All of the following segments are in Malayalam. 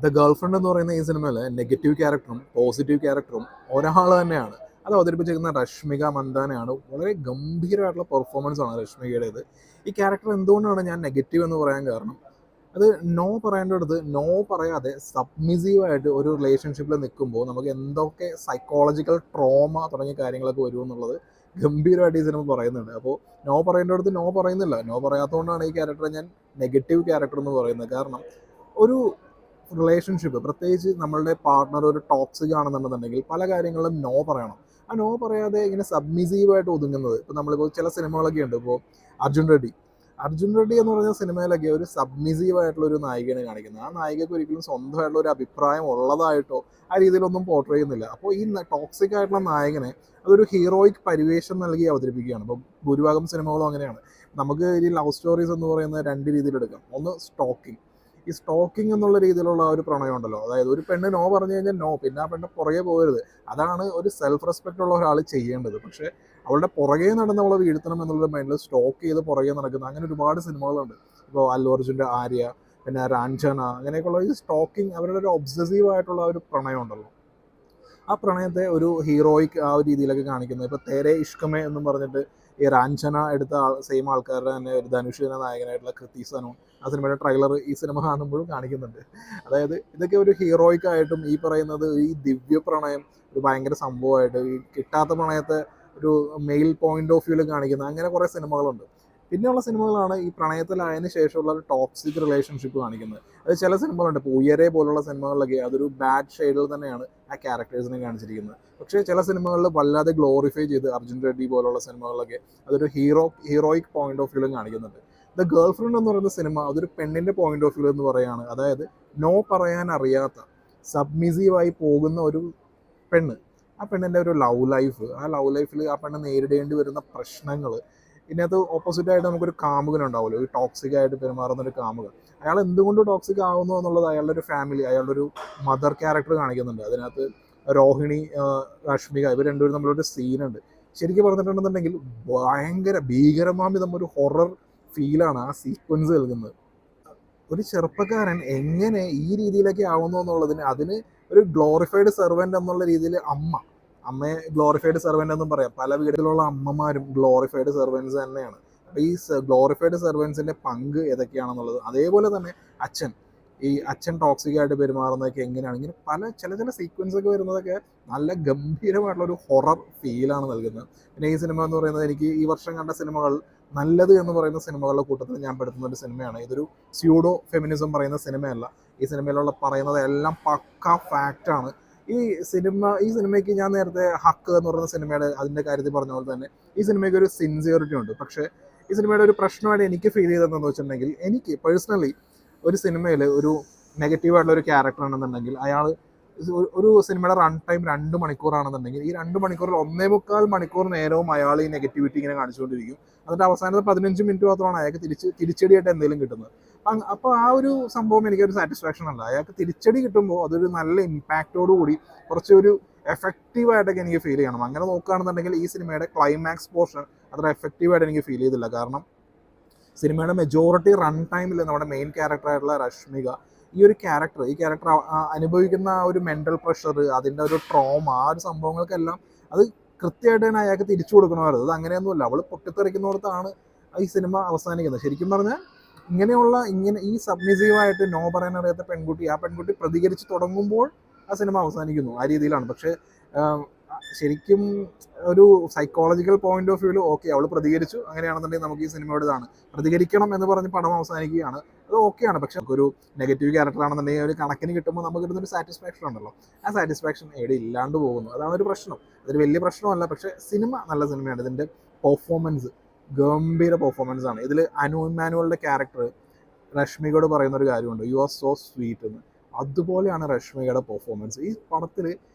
ദ ഗേൾ ഫ്രണ്ട് എന്ന് പറയുന്ന ഈ സിനിമയിൽ നെഗറ്റീവ് ക്യാരക്ടറും പോസിറ്റീവ് ക്യാരക്ടറും ഒരാൾ തന്നെയാണ്. അത് അവതരിപ്പിച്ചിരിക്കുന്ന രശ്മിക മന്ദാനയാണ്. വളരെ ഗംഭീരമായിട്ടുള്ള പെർഫോമൻസ് ആണ് രശ്മികയുടേത്. ഈ ക്യാരക്ടർ എന്തുകൊണ്ടാണ് ഞാൻ നെഗറ്റീവ് എന്ന് പറയാൻ കാരണം, അത് നോ പറയേണ്ടടുത്ത് നോ പറയാതെ സബ്മിസീവായിട്ട് ഒരു റിലേഷൻഷിപ്പിൽ നിൽക്കുമ്പോൾ നമുക്ക് എന്തൊക്കെ സൈക്കോളജിക്കൽ ട്രോമ തുടങ്ങിയ കാര്യങ്ങളൊക്കെ വരുമെന്നുള്ളത് ഗംഭീരമായിട്ട് ഈ സിനിമ പറയുന്നുണ്ട്. അപ്പോൾ നോ പറയേണ്ടടുത്ത് നോ പറയുന്നില്ല. നോ പറയാത്തതുകൊണ്ടാണ് ഈ ക്യാരക്ടറെ ഞാൻ നെഗറ്റീവ് ക്യാരക്ടർ എന്ന് പറയുന്നത്. കാരണം ഒരു റിലേഷൻഷിപ്പ്, പ്രത്യേകിച്ച് നമ്മളുടെ പാർട്ട്ണർ ഒരു ടോക്സിക് ആണെന്നുണ്ടെന്നുണ്ടെങ്കിൽ പല കാര്യങ്ങളിലും നോ പറയണം. ആ നോ പറയാതെ ഇങ്ങനെ സബ്മിസീവായിട്ട് ഒതുങ്ങുന്നത്, ഇപ്പോൾ നമ്മളിപ്പോൾ ചില സിനിമകളൊക്കെ ഉണ്ട്. ഇപ്പോൾ അർജുൻ റെഡ്ഡി അർജുൻ റെഡ്ഡി എന്ന് പറയുന്ന സിനിമയിലൊക്കെ ഒരു സബ്മിസീവ് ആയിട്ടുള്ള ഒരു നായികനെ കാണിക്കുന്നത്. ആ നായികക്ക് ഒരിക്കലും സ്വന്തമായിട്ടുള്ള ഒരു അഭിപ്രായം ഉള്ളതായിട്ടോ ആ രീതിയിലൊന്നും പോർട്രേ ചെയ്യുന്നില്ല. അപ്പോൾ ഈ ടോക്സിക് ആയിട്ടുള്ള നായകനെ അതൊരു ഹീറോയിക് പരിവേഷം നൽകി അവതരിപ്പിക്കുകയാണ്. ഇപ്പോൾ ഭൂരിഭാഗം സിനിമകളും അങ്ങനെയാണ്. നമുക്ക് ഈ ലവ് സ്റ്റോറീസ് എന്ന് പറയുന്നത് രണ്ട് രീതിയിലെടുക്കാം. ഒന്ന് സ്റ്റോക്കിംഗ്. ഈ സ്റ്റോക്കിംഗ് എന്നുള്ള രീതിയിലുള്ള ഒരു പ്രണയം ഉണ്ടല്ലോ, അതായത് ഒരു പെണ്ണ് നോ പറഞ്ഞു കഴിഞ്ഞാൽ നോ, പിന്നെ ആ പെണ്ണ് പുറകെ പോകരുത്. അതാണ് ഒരു സെൽഫ് റെസ്പെക്റ്റ് ഉള്ള ഒരാൾ ചെയ്യേണ്ടത്. പക്ഷേ അവളുടെ പുറകെ നടന്ന് അവളെ വീഴ്ത്തണം എന്നുള്ള മൈൻഡിൽ സ്റ്റോക്ക് ചെയ്ത് പുറകെ നടക്കുന്ന അങ്ങനെ ഒരുപാട് സിനിമകളുണ്ട്. ഇപ്പോൾ അല്ലു അർജുൻ്റെ ആര്യ, പിന്നെ റാഞ്ചന, അങ്ങനെയൊക്കെയുള്ള ഈ സ്റ്റോക്കിംഗ്, അവരുടെ ഒരു ഒബ്സസീവ് ആയിട്ടുള്ള ഒരു പ്രണയം ഉണ്ടല്ലോ, ആ പ്രണയത്തെ ഒരു ഹീറോയിക് ആ ഒരു രീതിയിലൊക്കെ കാണിക്കുന്നത്. ഇപ്പോൾ തേരെ ഇഷ്കമേ എന്നും പറഞ്ഞിട്ട് ഈ റാഞ്ചന എടുത്ത സെയിം ആൾക്കാരുടെ തന്നെ ഒരു ധനുഷിനെ നായകനായിട്ടുള്ള കൃതി സനോൺ, ആ സിനിമയുടെ ട്രെയിലർ ഈ സിനിമ കാണുമ്പോഴും കാണിക്കുന്നുണ്ട്. അതായത് ഇതൊക്കെ ഒരു ഹീറോയിക് ആയിട്ടും ഈ പറയുന്നത് ഈ ദിവ്യ പ്രണയം ഒരു ഭയങ്കര സംഭവമായിട്ട്, ഈ കിട്ടാത്ത പ്രണയത്തെ ഒരു മെയിൽ പോയിന്റ് ഓഫ് വ്യൂവിൽ കാണിക്കുന്ന അങ്ങനെ കുറേ സിനിമകളുണ്ട്. പിന്നെയുള്ള സിനിമകളാണ് ഈ പ്രണയത്തിലായതിനു ശേഷമുള്ള ഒരു ടോക്സിക് റിലേഷൻഷിപ്പ് കാണിക്കുന്നത്. അത് ചില സിനിമകളുണ്ട്. ഇപ്പോൾ ഉയരെ പോലുള്ള സിനിമകളിലൊക്കെ അതൊരു ബാഡ് ഷെയ്ഡിൽ തന്നെയാണ് ആ ക്യാരക്ടേഴ്സിനെ കാണിച്ചിരിക്കുന്നത്. പക്ഷേ ചില സിനിമകളിൽ വല്ലാതെ ഗ്ലോറിഫൈ ചെയ്ത് അർജുൻ റെഡ്ഡി പോലുള്ള സിനിമകളിലൊക്കെ അതൊരു ഹീറോയിക് പോയിന്റ് ഓഫ് വ്യൂവിലും കാണിക്കുന്നുണ്ട്. ദ ഗേൾ ഫ്രണ്ട് എന്ന് പറയുന്ന സിനിമ അതൊരു പെണ്ണിൻ്റെ പോയിന്റ് ഓഫ് വ്യൂ എന്ന് പറയുകയാണ്. അതായത് നോ പറയാൻ അറിയാത്ത, സബ്മിസീവായി പോകുന്ന ഒരു പെണ്ണ്, ആ പെണ്ണിൻ്റെ ഒരു ലവ് ലൈഫ്, ആ ലവ് ലൈഫിൽ ആ പെണ്ണ് നേരിടേണ്ടി വരുന്ന പ്രശ്നങ്ങൾ. ഇതിനകത്ത് ഓപ്പോസിറ്റായിട്ട് നമുക്കൊരു കാമുകൻ ഉണ്ടാവുമല്ലോ, ഒരു ടോക്സിക് ആയിട്ട് പെരുമാറുന്ന ഒരു കാമുകൻ. അയാൾ എന്തുകൊണ്ട് ടോക്സിക് ആവുന്നു എന്നുള്ളത് അയാളുടെ ഒരു ഫാമിലി, അയാളുടെ ഒരു മദർ ക്യാരക്ടർ കാണിക്കുന്നുണ്ട്. അതിനകത്ത് രോഹിണി, രശ്മിക, ഇവർ രണ്ടുപേരും തമ്മിലൊരു സീനുണ്ട്. ശരിക്കും പറഞ്ഞിട്ടുണ്ടെന്നുണ്ടെങ്കിൽ ഭയങ്കര ഭീകരമാമിതം ഒരു ഹൊറർ ഫീലാണ് ആ സീക്വൻസ് നൽകുന്നത്. ഒരു ചെറുപ്പക്കാരൻ എങ്ങനെ ഈ രീതിയിലൊക്കെ ആവുന്നു എന്നുള്ളതിന്, അതിന് ഒരു ഗ്ലോറിഫൈഡ് സെർവൻ്റ് എന്നുള്ള രീതിയിൽ അമ്മയെ ഗ്ലോറിഫൈഡ് സെർവൻ്റ് എന്നും പറയാം. പല വീടുകളിലുള്ള അമ്മമാരും ഗ്ലോറിഫൈഡ് സെർവൻസ് തന്നെയാണ്. അപ്പോൾ ഈ ഗ്ലോറിഫൈഡ് സെർവൻസിൻ്റെ പങ്ക് ഏതൊക്കെയാണെന്നുള്ളത്, അതേപോലെ തന്നെ അച്ഛൻ ടോക്സിക് ആയിട്ട് പെരുമാറുന്നതൊക്കെ എങ്ങനെയാണ്, ഇങ്ങനെ ചില സീക്വൻസ് ഒക്കെ വരുന്നതൊക്കെ നല്ല ഗംഭീരമായിട്ടുള്ളൊരു ഹൊറർ ഫീലാണ് നൽകുന്നത്. പിന്നെ ഈ സിനിമ എന്ന് പറയുന്നത് എനിക്ക് ഈ വർഷം കണ്ട സിനിമകൾ നല്ലത് എന്ന് പറയുന്ന സിനിമകളുടെ കൂട്ടത്തിൽ ഞാൻ പെടുത്തുന്ന ഒരു സിനിമയാണ്. ഇതൊരു സ്യൂഡോ ഫെമിനിസം പറയുന്ന സിനിമയല്ല. ഈ സിനിമയിലുള്ള പറയുന്നത് എല്ലാം പക്ക ഫാക്റ്റാണ്. ഈ സിനിമയ്ക്ക് ഞാൻ നേരത്തെ ഹക്ക് എന്ന് പറയുന്ന സിനിമയുടെ അതിൻ്റെ കാര്യത്തിൽ പറഞ്ഞ പോലെ തന്നെ ഈ സിനിമയ്ക്ക് ഒരു സിൻസിയറിറ്റി ഉണ്ട്. പക്ഷേ ഈ സിനിമയുടെ ഒരു പ്രശ്നമായിട്ട് എനിക്ക് ഫീൽ ചെയ്തതെന്ന് വെച്ചിട്ടുണ്ടെങ്കിൽ, എനിക്ക് പേഴ്സണലി ഒരു സിനിമയിൽ ഒരു നെഗറ്റീവായിട്ടുള്ള ഒരു ക്യാരക്ടർ ആണെന്നുണ്ടെങ്കിൽ, അയാൾ ഒരു സിനിമയുടെ റൺ ടൈം 2 മണിക്കൂറാണെന്നുണ്ടെങ്കിൽ ഈ 2 മണിക്കൂറിൽ 1.25 മണിക്കൂർ നേരവും അയാൾ ഈ നെഗറ്റിവിറ്റി ഇങ്ങനെ കാണിച്ചുകൊണ്ടിരിക്കും. എന്നിട്ട് അവസാനത്തെ 15 മിനിറ്റ് മാത്രമാണ് അയാൾക്ക് തിരിച്ചടിയായിട്ട് എന്തെങ്കിലും കിട്ടുന്നത്. അപ്പോൾ ആ ഒരു സംഭവം എനിക്കൊരു സാറ്റിസ്ഫാക്ഷൻ അല്ല. അയാൾക്ക് തിരിച്ചടി കിട്ടുമ്പോൾ അതൊരു നല്ല ഇമ്പാക്റ്റോട് കൂടി കുറച്ചൊരു എഫക്റ്റീവായിട്ടൊക്കെ എനിക്ക് ഫീൽ ചെയ്യണം. അങ്ങനെ നോക്കുകയാണെന്നുണ്ടെങ്കിൽ ഈ സിനിമയുടെ ക്ലൈമാക്സ് പോർഷൻ അത്ര എഫക്റ്റീവായിട്ട് എനിക്ക് ഫീൽ ചെയ്തില്ല. കാരണം സിനിമയുടെ മെജോറിറ്റി റൺ ടൈമിൽ നമ്മുടെ മെയിൻ ക്യാരക്ടറായിട്ടുള്ള രശ്മിക, ഈ ക്യാരക്ടർ അനുഭവിക്കുന്ന ആ ഒരു മെൻ്റൽ പ്രഷർ, അതിൻ്റെ ഒരു ട്രോമ, ആ ഒരു സംഭവങ്ങൾക്കെല്ലാം അത് കൃത്യമായിട്ട് തന്നെ അയാൾക്ക് തിരിച്ചു കൊടുക്കണമായിരുന്നു. അത് അങ്ങനെയൊന്നുമില്ല. അവൾ പൊട്ടിത്തെറിക്കുന്നിടത്താണ് ഈ സിനിമ അവസാനിക്കുന്നത്. ശരിക്കും പറഞ്ഞാൽ ഇങ്ങനെ ഈ സബ്മിസീവായിട്ട് നോ പറയാൻ അറിയാത്ത ആ പെൺകുട്ടി പ്രതികരിച്ച് തുടങ്ങുമ്പോൾ ആ സിനിമ അവസാനിക്കുന്നു. ആ രീതിയിലാണ്. പക്ഷേ ശരിക്കും ഒരു സൈക്കോളജിക്കൽ പോയിന്റ് ഓഫ് വ്യൂവിൽ ഓക്കെ, അവൾ പ്രതികരിച്ചു, അങ്ങനെയാണെന്നുണ്ടെങ്കിൽ നമുക്ക് ഈ സിനിമയോട് ഇതാണ് പ്രതികരിക്കണം എന്ന് പറഞ്ഞ് പടം അവസാനിക്കുകയാണ്. അത് ഓക്കെയാണ്. പക്ഷെ നമുക്കൊരു നെഗറ്റീവ് ക്യാരക്ടർ ആണെന്നുണ്ടെങ്കിൽ ഒരു കണക്കിന് കിട്ടുമ്പോൾ നമുക്ക് കിട്ടുന്നൊരു സാറ്റിസ്ഫാക്ഷൻ ഉണ്ടല്ലോ, ആ സാറ്റിസ്ഫാക്ഷൻ എവിടെ ഇല്ലാണ്ട് പോകുന്നു. അതാണ് ഒരു പ്രശ്നം. അതൊരു വലിയ പ്രശ്നമല്ല. പക്ഷേ സിനിമ നല്ല സിനിമയാണ്. ഇതിൻ്റെ പെർഫോമൻസ് ഗംഭീര പെർഫോമൻസ് ആണ്. ഇതിൽ അനു ഇമ്മാനുവലിൻ്റെ ക്യാരക്ടർ രശ്മികയോട് പറയുന്ന ഒരു കാര്യമുണ്ട്, യു ആർ സോ സ്വീറ്റ് എന്ന്. അതുപോലെയാണ് രശ്മികയുടെ പെർഫോമൻസ് ഈ പടത്തിൽ.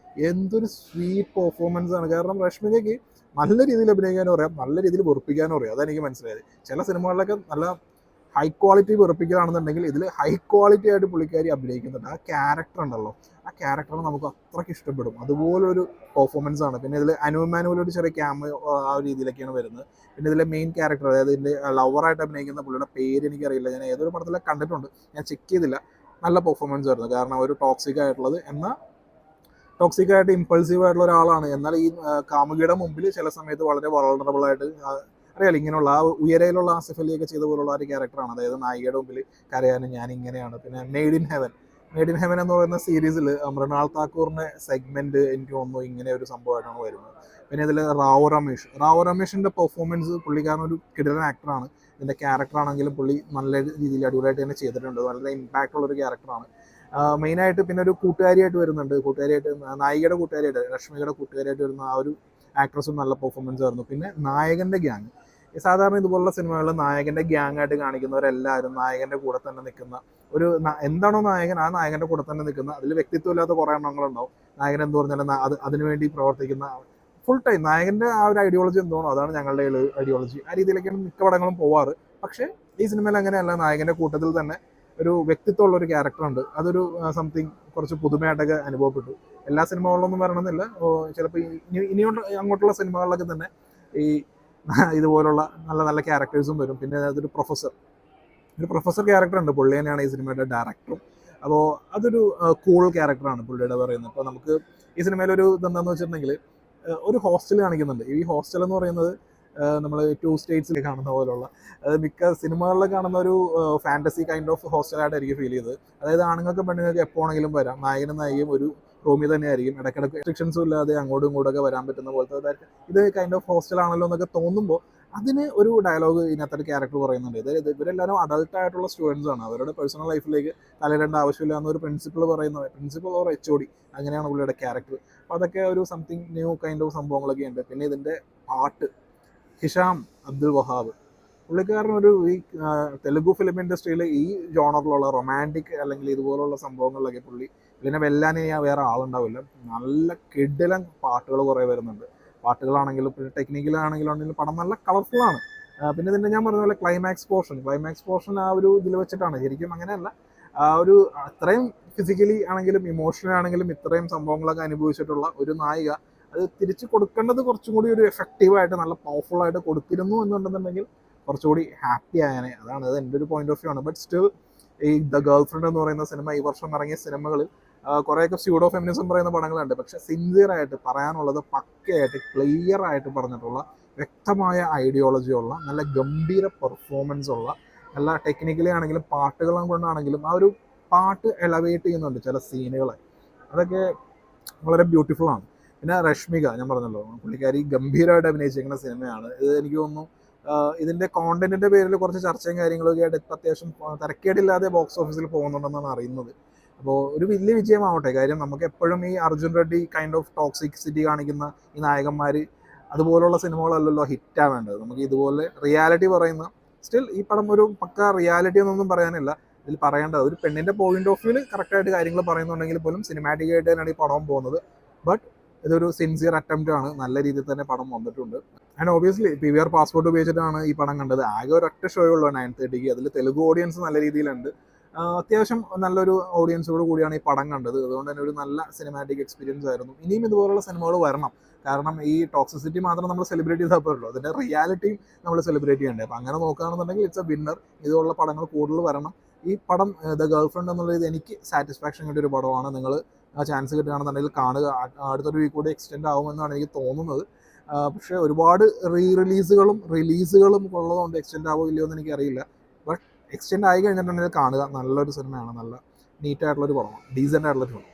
എന്തൊരു സ്വീറ്റ് പെർഫോമൻസ് ആണ്. കാരണം രശ്മികയ്ക്ക് നല്ല രീതിയിൽ അഭിനയിക്കാനും അറിയാം, നല്ല രീതിയിൽ വെറുപ്പിക്കാനും അറിയാം. അതെനിക്ക് മനസ്സിലായത്. ചില സിനിമകളിലൊക്കെ നല്ല ഹൈ ക്വാളിറ്റി വെറുപ്പിക്കലാണെന്നുണ്ടെങ്കിൽ ഇതിൽ ഹൈ ക്വാളിറ്റി ആയിട്ട് പുള്ളിക്കാരി അഭിനയിക്കുന്നുണ്ട്. ആ ക്യാരക്ടർ ഉണ്ടല്ലോ, ആ ക്യാരക്ടർ നമുക്ക് അത്രയ്ക്ക് ഇഷ്ടപ്പെടും. അതുപോലൊരു പെർഫോമൻസ് ആണ്. പിന്നെ ഇതിൽ അനു ഇമ്മാനുവൽ ചെറിയ ക്യാമറ ആ ഒരു രീതിയിലൊക്കെയാണ് വരുന്നത്. പിന്നെ ഇതിലെ മെയിൻ ക്യാരക്ടർ, അതായത് ഇതിൻ്റെ ലവറായിട്ട് അഭിനയിക്കുന്ന പുള്ളിയുടെ പേര് എനിക്കറിയില്ല. ഞാൻ ഏതൊരു പടത്തിലൊക്കെ കണ്ടിട്ടുണ്ട്, ഞാൻ ചെക്ക് ചെയ്തില്ല. നല്ല പെർഫോമൻസ് ആയിരുന്നു. കാരണം ഒരു ടോക്സിക് ആയിട്ടുള്ളത് എന്നാൽ ടോക്സിക് ആയിട്ട് ഇമ്പൾസീവ് ആയിട്ടുള്ള ഒരാളാണ്. എന്നാൽ ഈ കാമുകിയുടെ മുമ്പിൽ ചില സമയത്ത് വളരെ വൾണറബിൾ ആയിട്ട് അറിയാലോ ഇങ്ങനെയുള്ള ആ ഉയരയിലുള്ള ആസിഫ് അലിയൊക്കെ ചെയ്ത പോലുള്ള ഒരു ക്യാരക്ടറാണ്. അതായത് നായികയുടെ മുമ്പിൽ കരയാനും ഞാൻ ഇങ്ങനെയാണ്. പിന്നെ മെയ്ഡ് ഇൻ ഹെവൻ എന്ന് പറയുന്ന സീരീസിൽ മൃണാൾ താക്കൂറിൻ്റെ സെഗ്മെൻറ്റ് എനിക്ക് തോന്നുന്നു ഇങ്ങനെ ഒരു സംഭവമായിട്ടാണ് വരുന്നത്. പിന്നെ ഇതിൽ റാവു രമേഷിൻ്റെ പെർഫോമൻസ്, പുള്ളിക്കാരൻ ഒരു കിടിലൻ ആക്ടറാണ്. ഇതിൻ്റെ ക്യാരക്ടർ ആണെങ്കിലും പുള്ളി നല്ല രീതിയിൽ അടിപൊളിയായിട്ട് തന്നെ ചെയ്തിട്ടുണ്ട്. വളരെ ഇമ്പാക്റ്റ് ഉള്ളൊരു ക്യാരക്ടറാണ്. മെയിനായിട്ട് പിന്നെ ഒരു കൂട്ടുകാരിയായിട്ട് വരുന്നുണ്ട്. നായികയുടെ കൂട്ടുകാരിയായിട്ട്, രശ്മികയുടെ കൂട്ടുകാരിയായിട്ട് വരുന്ന ആ ഒരു ആക്ട്രസും നല്ല പെർഫോമൻസ് ആയിരുന്നു. പിന്നെ നായകൻ്റെ ഗ്യാങ്, സാധാരണ ഇതുപോലുള്ള സിനിമകളിൽ നായകൻ്റെ ഗ്യാങ് ആയിട്ട് കാണിക്കുന്നവരെല്ലാവരും നായകൻ്റെ കൂടെ തന്നെ നിൽക്കുന്ന എന്താണോ നായകൻ, ആ നായകൻ്റെ കൂടെ തന്നെ നിൽക്കുന്ന, അതിൽ വ്യക്തിത്വമില്ലാത്ത കുറേ എണ്ണങ്ങളുണ്ടാവും. നായകൻ എന്ത് പറഞ്ഞാലും അതിനുവേണ്ടി പ്രവർത്തിക്കുന്ന ഫുൾ ടൈം നായകൻ്റെ ആ ഒരു ഐഡിയോളജി എന്താണോ അതാണ് ഞങ്ങളുടെ ഐഡിയോളജി. ആ രീതിയിലേക്കാണ് മിക്ക പടങ്ങളും പോവാറ്. പക്ഷേ ഈ സിനിമയിൽ അങ്ങനെയല്ല. നായകൻ്റെ കൂട്ടത്തിൽ തന്നെ ഒരു വ്യക്തിത്വമുള്ള ഒരു ക്യാരക്ടറുണ്ട്. അതൊരു സംതിങ് കുറച്ച് പുതുമയായിട്ടൊക്കെ അനുഭവപ്പെട്ടു. എല്ലാ സിനിമകളിലൊന്നും വരണമെന്നില്ല. ചിലപ്പോൾ ഇനിയും അങ്ങോട്ടുള്ള സിനിമകളിലൊക്കെ തന്നെ ഈ ഇതുപോലുള്ള നല്ല നല്ല ക്യാരക്ടേഴ്സും വരും. പിന്നെ അതൊരു പ്രൊഫസർ ക്യാരക്ടർ ഉണ്ട്. പുള്ളി തന്നെയാണ് ഈ സിനിമയുടെ ഡയറക്ടറും. അപ്പോൾ അതൊരു കൂൾ ക്യാരക്ടറാണ് പുള്ളിയുടെ പറയുന്നത്. അപ്പോൾ നമുക്ക് ഈ സിനിമയിലൊരു ഇതെന്താണെന്ന് വെച്ചിട്ടുണ്ടെങ്കിൽ ഒരു ഹോസ്റ്റൽ കാണിക്കുന്നുണ്ട്. ഈ ഹോസ്റ്റൽ എന്ന് പറയുന്നത് നമ്മൾ 2 സ്റ്റേറ്റ്സിൽ കാണുന്ന പോലുള്ള, അതായത് മിക്ക സിനിമകളിൽ കാണുന്ന ഒരു ഫാൻറ്റസി കൈൻഡ് ഓഫ് ഹോസ്റ്റലായിട്ട് എനിക്ക് ഫീൽ ചെയ്തത്. അതായത് ആണുങ്ങൾക്കും പെണ്ണുങ്ങൾക്ക് എപ്പോഴെങ്കിലും വരാം. നായകനും നായികയും ഒരു റൂമിൽ തന്നെയായിരിക്കും. ഇടയ്ക്കിടയ്ക്ക് റെസ്ട്രിക്ഷൻസും ഇല്ലാതെ അങ്ങോട്ടും ഇങ്ങോട്ടൊക്കെ വരാൻ പറ്റുന്ന പോലത്തെ ഇത് കൈൻഡ് ഓഫ് ഹോസ്റ്റലാണല്ലോ എന്നൊക്കെ തോന്നുമ്പോൾ അതിന് ഒരു ഡയലോഗ് ഇതിനകത്തൊരു ക്യാരക്ടർ പറയുന്നുണ്ട്. അതായത് ഇവരെല്ലാവരും അഡൾട്ടായിട്ടുള്ള സ്റ്റുഡൻസ് ആണ്. അവരുടെ പേഴ്സണൽ ലൈഫിലേക്ക് തലയിടേണ്ട ആവശ്യമില്ല എന്നൊരു പ്രിൻസിപ്പൾ ഓർ HOD, അങ്ങനെയാണ് പുള്ളിയുടെ ക്യാരക്ടർ. അപ്പോൾ അതൊക്കെ ഒരു സംതിങ് ന്യൂ കൈൻഡ് ഓഫ് സംഭവങ്ങളൊക്കെ ഉണ്ട്. പിന്നെ ഇതിൻ്റെ പാട്ട്, ഹിഷാം അബ്ദുൽ വഹാബ്, പുള്ളിക്കാരൻ ഈ തെലുഗു ഫിലിം ഇൻഡസ്ട്രിയിൽ ഈ ജോണറിലുള്ള റൊമാൻറ്റിക് അല്ലെങ്കിൽ ഇതുപോലുള്ള സംഭവങ്ങളിലൊക്കെ പുള്ളിനെ വെല്ലാൻ വേറെ ആളുണ്ടാവില്ല. നല്ല കിടിലൻ പാട്ടുകൾ കുറേ വരുന്നുണ്ട്. പാട്ടുകളാണെങ്കിലും പിന്നെ ടെക്നിക്കലാണെങ്കിലും പടം നല്ല കളർഫുള്ളാണ്. പിന്നെ ഇതിൻ്റെ ഞാൻ പറഞ്ഞ പോലെ ക്ലൈമാക്സ് പോർഷൻ ആ ഒരു ഇതിൽ വെച്ചിട്ടാണ്. ശരിക്കും അങ്ങനെയല്ല, ആ ഒരു അത്രയും ഫിസിക്കലി ആണെങ്കിലും ഇമോഷണലി ആണെങ്കിലും ഇത്രയും സംഭവങ്ങളൊക്കെ അനുഭവിച്ചിട്ടുള്ള ഒരു നായിക അത് തിരിച്ച് കൊടുക്കേണ്ടത് കുറച്ചും കൂടി ഒരു എഫക്റ്റീവായിട്ട് നല്ല പവർഫുള്ളായിട്ട് കൊടുത്തിരുന്നു എന്നുണ്ടെന്നുണ്ടെങ്കിൽ കുറച്ചുകൂടി ഹാപ്പി ആയനെ. അത് എൻ്റെ ഒരു പോയിന്റ് ഓഫ് വ്യൂ ആണ്. ബട്ട് സ്റ്റിൽ ഈ ദ ഗേൾ ഫ്രണ്ട് എന്ന് പറയുന്ന സിനിമ ഈ വർഷം ഇറങ്ങിയ സിനിമകളിൽ കുറേയൊക്കെ സ്യൂഡോ ഫെമിനിസം പറയുന്ന പടങ്ങളുണ്ട്. പക്ഷേ സിൻസിയറായിട്ട് പറയാനുള്ളത് പക്കയായിട്ട് ക്ലിയർ ആയിട്ട് പറഞ്ഞിട്ടുള്ള വ്യക്തമായ ഐഡിയോളജി ഉള്ള നല്ല ഗംഭീര പെർഫോമൻസ് ഉള്ള, നല്ല ടെക്നിക്കലി ആണെങ്കിലും പാട്ടുകളും കൊണ്ടാണെങ്കിലും ആ ഒരു പാട്ട് എലവേറ്റ് ചെയ്യുന്നുണ്ട് ചില സീനുകളെ. അതൊക്കെ വളരെ ബ്യൂട്ടിഫുൾ ആണ്. പിന്നെ രശ്മിക, ഞാൻ പറഞ്ഞല്ലോ പുള്ളിക്കാരി ഗംഭീരമായിട്ട് അഭിനയിച്ചിരിക്കുന്ന സിനിമയാണ് ഇത്. എനിക്ക് തോന്നുന്നു ഇതിൻ്റെ കോണ്ടന്റിൻ്റെ പേരിൽ കുറച്ച് ചർച്ചയും കാര്യങ്ങളൊക്കെ ആയിട്ട് ഇപ്പം അത്യാവശ്യം തരക്കേടില്ലാതെ ബോക്സ് ഓഫീസിൽ പോകുന്നുണ്ടെന്നാണ് അറിയുന്നത്. അപ്പോൾ ഒരു വലിയ വിജയമാവട്ടെ. കാര്യം നമുക്ക് എപ്പോഴും ഈ Arjun Reddy kind of toxicity കാണിക്കുന്ന ഈ നായകന്മാർ അതുപോലുള്ള സിനിമകളല്ലല്ലോ ഹിറ്റാവേണ്ടത്. നമുക്ക് ഇതുപോലെ റിയാലിറ്റി പറയുന്ന, സ്റ്റിൽ ഈ പടം ഒരു പക്ക റിയാലിറ്റി എന്നൊന്നും പറയാനില്ല. ഇതിൽ പറയേണ്ടത് ഒരു പെണ്ണിൻ്റെ പോയിന്റ് ഓഫ് വ്യൂവിൽ കറക്റ്റായിട്ട് കാര്യങ്ങൾ പറയുന്നുണ്ടെങ്കിൽ പോലും സിനിമാറ്റിക് ആയിട്ട് തന്നെയാണ് ഈ പടം പോകുന്നത്. ബട്ട് ഇതൊരു സിൻസിയർ അറ്റംപ്റ്റ് ആണ്. നല്ല രീതിയിൽ തന്നെ പടം വന്നിട്ടുണ്ട്. ആൻഡ് ഒബിയസ്ലി PVR പാസ്പോർട്ട് ഉപയോഗിച്ചിട്ടാണ് ഈ പടം കണ്ടത്. ആകെ ഒരൊറ്റ ഷോ ഉള്ളൂ 9:30. അതിൽ തെലുഗു ഓഡിയൻസ് നല്ല രീതിയിലുണ്ട്. അത്യാവശ്യം നല്ലൊരു ഓഡിയൻസോട് കൂടിയാണ് ഈ പടം കണ്ടത്. അതുകൊണ്ട് തന്നെ ഒരു നല്ല സിനിമാറ്റിക് എക്സ്പീരിയൻസ് ആയിരുന്നു. ഇനിയും ഇതുപോലുള്ള സിനിമകൾ വരണം. കാരണം ഈ ടോക്സിസിറ്റി മാത്രം നമ്മൾ സെലിബ്രേറ്റ് ചെയ്താൽ പോരല്ലോ, അതിൻ്റെ റിയാലിറ്റിയും നമ്മൾ സെലിബ്രേറ്റ് ചെയ്യണ്ടേ. അപ്പോൾ അങ്ങനെ നോക്കുകയാണെന്നുണ്ടെങ്കിൽ ഇറ്റ്സ് എ വിന്നർ. ഇതുപോലുള്ള പടങ്ങൾ കൂടുതൽ വരണം. ഈ പടം ദ ഗേൾ ഫ്രണ്ട് എന്നുള്ളത് എനിക്ക് സാറ്റിസ്ഫാക്ഷൻ കിട്ടിയ ഒരു പടമാണ്. നിങ്ങൾ ആ ചാൻസ് കിട്ടുകയാണെന്നുണ്ടെങ്കിൽ കാണുക. അടുത്തൊരു വീക്ക് കൂടി എക്സ്റ്റെൻഡ് ആകുമെന്നാണ് എനിക്ക് തോന്നുന്നത്. പക്ഷേ ഒരുപാട് റിലീസുകളും ഉള്ളതുകൊണ്ട് എക്സ്റ്റെൻഡ് ആവോ ഇല്ലയോ എന്ന് എനിക്കറിയില്ല. ബട്ട് എക്സ്റ്റെൻഡ് ആയി കഴിഞ്ഞിട്ടുണ്ടെങ്കിൽ കാണുക. നല്ലൊരു സിനിമയാണ്. നല്ല നീറ്റായിട്ടുള്ളൊരു പടമാണ്. ഡീസൻ്റ് ആയിട്ടുള്ളൊരു പടം.